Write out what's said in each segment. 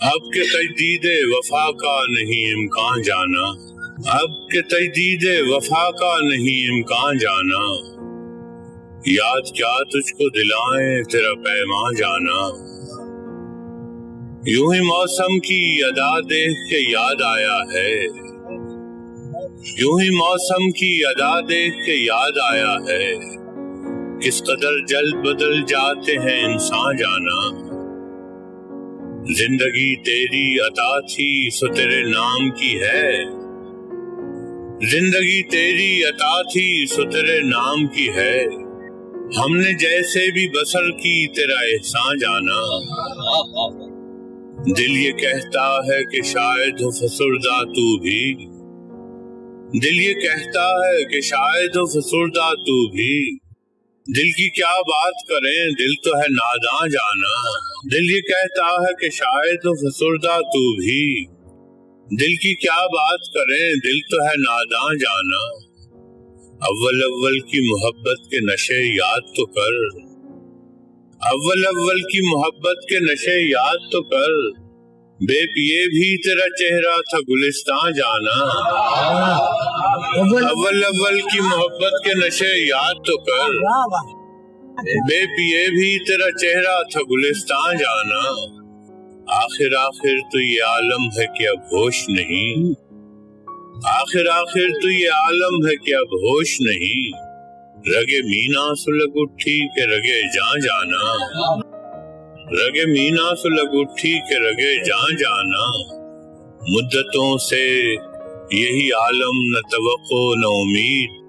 اب کے تجدید وفا کا نہیں امکان جانا، اب کے تجدید وفا کا نہیں امکان جانا، یاد کیا تجھ کو دلائیں تیرا پیمان جانا۔ یوں ہی موسم کی ادا دیکھ کے یاد آیا ہے، یوں ہی موسم کی ادا دیکھ کے یاد آیا ہے، کس قدر جلد بدل جاتے ہیں انسان جانا۔ زندگی تیری عطا تھی سو تیرے نام کی ہے، زندگی تیری عطا تھی سو تیرے نام کی ہے، ہم نے جیسے بھی بسر کی تیرا احسان جانا۔ دل یہ کہتا ہے کہ شاید ہو فسردہ تو بھی، دل یہ کہتا ہے کہ شاید ہو فسردہ تو بھی، دل کی کیا بات کریں دل تو ہے ناداں جانا۔ دل یہ کہتا ہے کہ شاید ہو فسردہ تو بھی، دل کی کیا بات کریں دل تو ہے ناداں جانا۔ اول اول کی محبت کے نشے یاد تو کر، اول اول کی محبت کے نشے یاد تو کر، بے پیے بھی تیرا چہرہ تھا گلستان جانا۔ اول اول کی محبت کے نشے یاد تو کر، بے پیے بھی تیرا چہرہ تھا گلستان جانا۔ آخر آخر تو یہ عالم ہے کہ اب ہوش نہیں، آخر آخر تو یہ عالم ہے کہ اب ہوش نہیں، رگے مینا سلگ اٹھی کہ رگے جان جانا، رگے مینا سلگ اٹھی کہ رگے جان جانا۔ مدتوں سے یہی عالم نہ توقع نہ امید،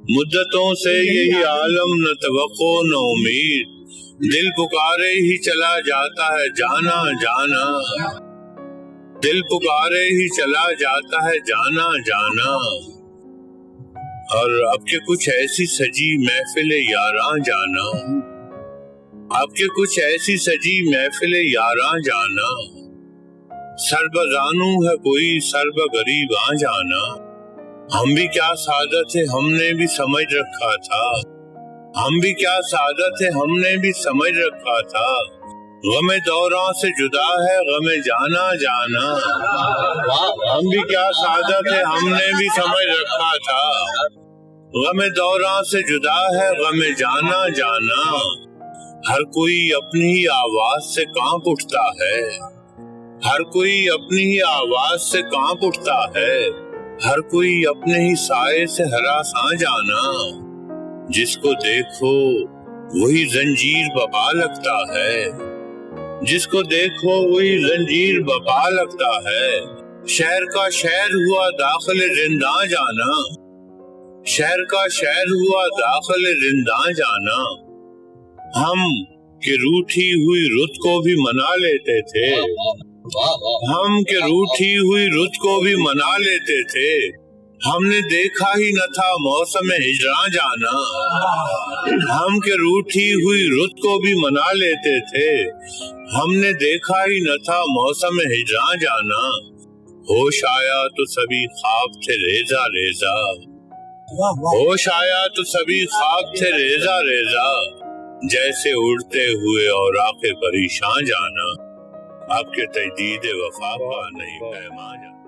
مدتوں سے یہی عالم نہ توقع نہ امید، دل پکارے ہی چلا جاتا ہے جانا جانا، دل پکارے ہی چلا جاتا ہے جانا جانا۔ اور اب کے کچھ ایسی سجی محفل یاراں جانا، اب کے کچھ ایسی سجی محفل یاراں جانا، سر بزانوں ہے کوئی سر بغریب آ جانا۔ ہم بھی کیا سعادت ہے ہم نے بھی سمجھ رکھا تھا، ہم بھی کیا سعادت ہے ہم نے بھی سمجھ رکھا تھا، غم دوراں سے جدا ہے غم جانا جانا۔ ہم بھی کیا سعادت ہے ہم نے بھی سمجھ رکھا تھا، غم دوراں سے جدا ہے غم جانا جانا۔ ہر کوئی اپنی ہی آواز سے کانپ اٹھتا ہے، ہر کوئی اپنی ہی آواز سے کانپ اٹھتا ہے، ہر کوئی اپنے ہی سائے سے ہراساں جانا۔ جس کو دیکھو وہی زنجیر بپا لگتا ہے، جس کو دیکھو وہی زنجیر بپا لگتا ہے، شہر کا شہر ہوا داخل زنداں جانا، شہر کا شہر ہوا داخل زنداں جانا۔ ہم کہ روٹھی ہوئی رت کو بھی منا لیتے تھے، ہم کہ روٹھی ہوئی رت کو بھی منا لیتے تھے، ہم نے دیکھا ہی نہ تھا موسم ہجراں جانا۔ ہم کہ روٹھی ہوئی رت کو بھی منا لیتے تھے، ہم نے دیکھا ہی نہ تھا موسم ہجراں جانا۔ ہوش آیا تو سبھی خواب تھے ریزہ ریزہ، ہوش آیا تو سبھی خواب تھے ریزہ ریزہ، جیسے اڑتے ہوئے اوراق پریشان جانا۔ آپ کے تجدید وفا کا نہیں پیمان جانا۔